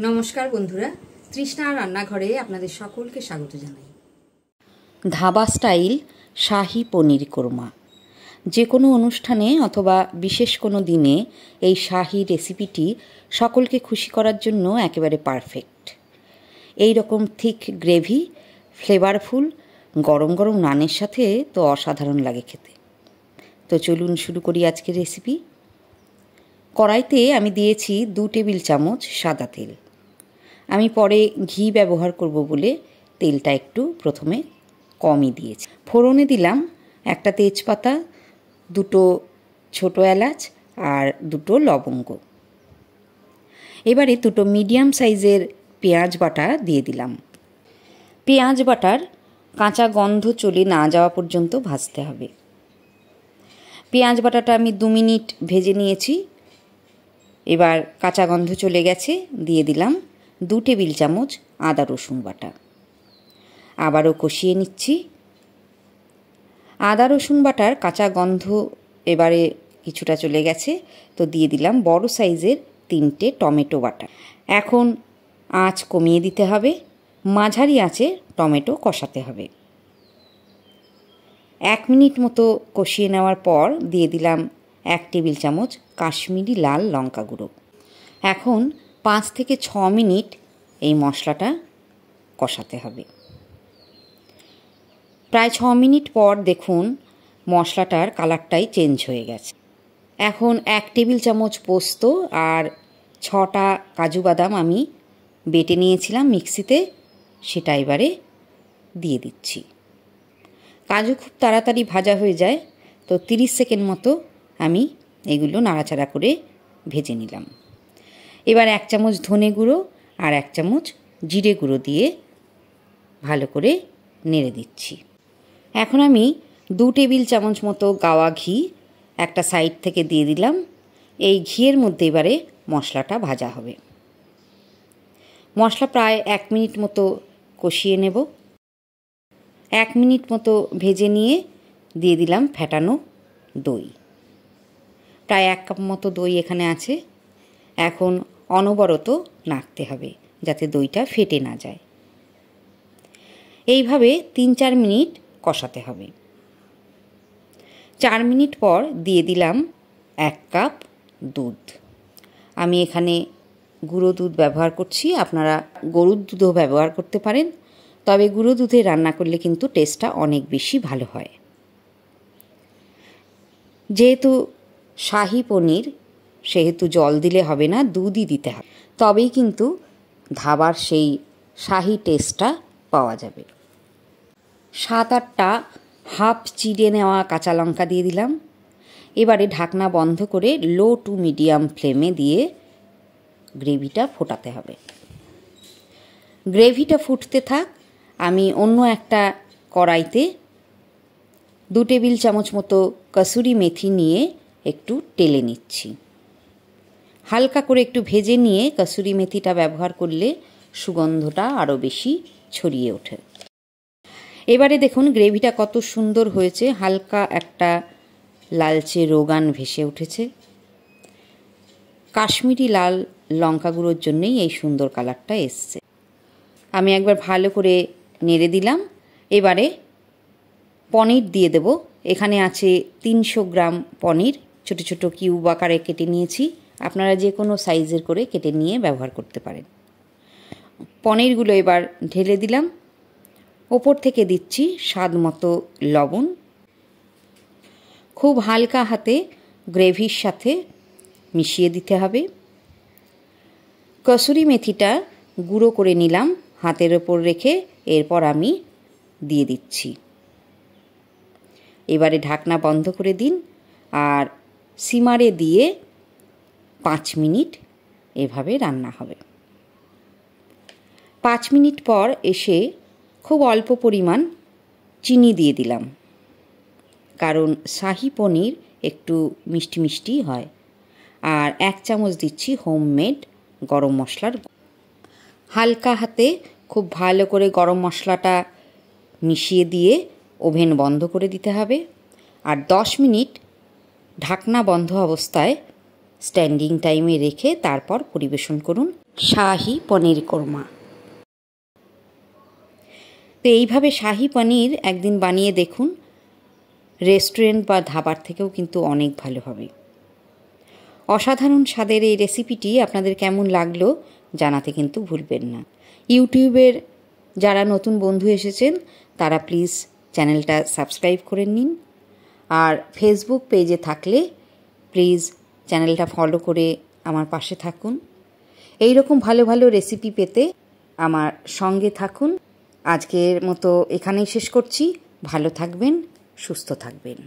নমস্কার বন্ধুরা, তৃষ্ণা রান্নাঘরে আপনাদের সকলকে স্বাগত জানাই। ধাবা স্টাইল শাহি পনির কোরমা। যে কোনো অনুষ্ঠানে অথবা বিশেষ কোনো দিনে এই শাহি রেসিপিটি সকলকে খুশি করার জন্য একেবারে পারফেক্ট। এই রকম থিক গ্রেভি, ফ্লেভারফুল, গরম গরম নানের সাথে তো অসাধারণ লাগে খেতে। তো চলুন শুরু করি আজকের রেসিপি। কড়াইতে আমি দিয়েছি 2 টেবিল চামচ সাদা তেল। আমি পরে ঘি ব্যবহার করব বলে তেলটা একটু প্রথমে কমই দিয়েছি। ফোড়নে দিলাম একটা তেজপাতা, 2টো ছোটো এলাচ আর 2টো লবঙ্গ। এবারে 2টো মিডিয়াম সাইজের পেঁয়াজ বাটা দিয়ে দিলাম। পেঁয়াজ বাটার কাঁচা গন্ধ চলে না যাওয়া পর্যন্ত ভাজতে হবে। পেঁয়াজ বাটাটা আমি 2 মিনিট ভেজে নিয়েছি। এবার কাঁচা গন্ধ চলে গেছে, দিয়ে দিলাম 2 টেবিল চামচ আদা রসুন বাটা। আবারও কষিয়ে নিচ্ছি। আদা রসুন বাটার কাঁচা গন্ধ এবারে কিছুটা চলে গেছে, তো দিয়ে দিলাম বড় সাইজের 3টে টমেটো বাটা। এখন আঁচ কমিয়ে দিতে হবে, মাঝারি আঁচে টমেটো কষাতে হবে। 1 মিনিট মতো কষিয়ে নেওয়ার পর দিয়ে দিলাম 1 টেবিল চামচ কাশ্মীরি লাল লঙ্কা গুঁড়ো। এখন 5 থেকে 6 মিনিট এই মশলাটা কষাতে হবে। প্রায় 6 মিনিট পর দেখুন মশলাটার কালারটাই চেঞ্জ হয়ে গেছে। এখন 1 টেবিল চামচ পোস্ত আর 6টা কাজু বাদাম আমি বেটে নিয়েছিলাম মিক্সিতে, সেটা এবারে দিয়ে দিচ্ছি। কাজু খুব তাড়াতাড়ি ভাজা হয়ে যায়, তো 30 সেকেন্ড মতো আমি এগুলো নাড়াচাড়া করে ভেজে নিলাম। এবার 1 চামচ ধনে গুঁড়ো আর 1 চামচ জিরে গুঁড়ো দিয়ে ভালো করে নেড়ে দিচ্ছি। এখন আমি 2 টেবিল চামচ মতো গাওয়া ঘি একটা সাইড থেকে দিয়ে দিলাম। এই ঘিয়ের মধ্যে এবারে মশলাটা ভাজা হবে। মশলা প্রায় 1 মিনিট মতো কষিয়ে নেব। 1 মিনিট মতো ভেজে নিয়ে দিয়ে দিলাম ফেটানো দই। প্রায় 1 কাপ মতো দই এখানে আছে। এখন অনবরত নাড়তে হবে যাতে দইটা ফেটে না যায়। এইভাবে 3-4 মিনিট কষাতে হবে। 4 মিনিট পর দিয়ে দিলাম 1 কাপ দুধ। আমি এখানে গুঁড়ো দুধ ব্যবহার করছি, আপনারা গরুর দুধও ব্যবহার করতে পারেন, তবে গুঁড়ো দুধে রান্না করলে কিন্তু টেস্টটা অনেক বেশি ভালো হয়। যেহেতু শাহি পনির সেহেতু জল দিলে হবে না, দুধই দিতে হবে, তবেই কিন্তু ধাবার সেই শাহি টেস্টটা পাওয়া যাবে। 7-8টা হাফ চিড়ে নেওয়া কাঁচা লঙ্কা দিয়ে দিলাম। এবারে ঢাকনা বন্ধ করে লো টু মিডিয়াম ফ্লেমে দিয়ে গ্রেভিটা ফোটাতে হবে। গ্রেভিটা ফুটতে থাক, আমি অন্য একটা কড়াইতে 2 টেবিল চামচ মতো কসুরি মেথি নিয়ে একটু টেলে নিচ্ছি। হালকা করে একটু ভেজে নিয়ে কসুরি মেথিটা ব্যবহার করলে সুগন্ধটা আরও বেশি ছড়িয়ে ওঠে। এবারে দেখুন গ্রেভিটা কত সুন্দর হয়েছে, হালকা একটা লালচে রোগান ভেসে উঠেছে। কাশ্মীরি লাল লঙ্কা গুঁড়োর জন্যই এই সুন্দর কালারটা এসছে। আমি একবার ভালো করে নেড়ে দিলাম। এবারে পনির দিয়ে দেব। এখানে আছে 300 গ্রাম পনির, ছোট ছোট কিউব আকারে কেটে নিয়েছি। আপনারা যে কোনো সাইজের করে কেটে নিয়ে ব্যবহার করতে পারেন। পনিরগুলো এবার ঢেলে দিলাম। ওপর থেকে দিচ্ছি স্বাদ মতো লবণ। খুব হালকা হাতে গ্রেভির সাথে মিশিয়ে দিতে হবে। কসুরি মেথিটা গুঁড়ো করে নিলাম হাতের ওপর রেখে, এরপর আমি দিয়ে দিচ্ছি। এবারে ঢাকনা বন্ধ করে দিন আর সিমারে দিয়ে 5 মিনিট এভাবে রান্না হবে। 5 মিনিট পর এসে খুব অল্প পরিমাণ চিনি দিয়ে দিলাম, কারণ শাহি পনির একটু মিষ্টি মিষ্টি হয়। আর 1 চামচ দিচ্ছি হোমমেড গরম মশলার। হালকা হাতে খুব ভালো করে গরম মশলাটা মিশিয়ে দিয়ে ওভেন বন্ধ করে দিতে হবে। আর 10 মিনিট ঢাকনা বন্ধ অবস্থায় স্ট্যান্ডিং টাইমে রেখে তারপর পরিবেশন করুন। শাহি পনির কোরমা। তো এইভাবে শাহি পনির একদিন বানিয়ে দেখুন, রেস্টুরেন্ট বা ধাবার থেকেও কিন্তু অনেক ভালো হবে। অসাধারণ স্বাদের এই রেসিপিটি আপনাদের কেমন লাগলো জানাতে কিন্তু ভুলবেন না। ইউটিউবের যারা নতুন বন্ধু এসেছেন তারা প্লিজ চ্যানেলটা সাবস্ক্রাইব করে নিন, আর ফেসবুক পেজে থাকলে প্লিজ চ্যানেলটা ফলো করে আমার পাশে থাকুন। এই রকম ভালো ভালো রেসিপি পেতে আমার সঙ্গে থাকুন। আজকের মতো এখানেই শেষ করছি। ভালো থাকবেন, সুস্থ থাকবেন।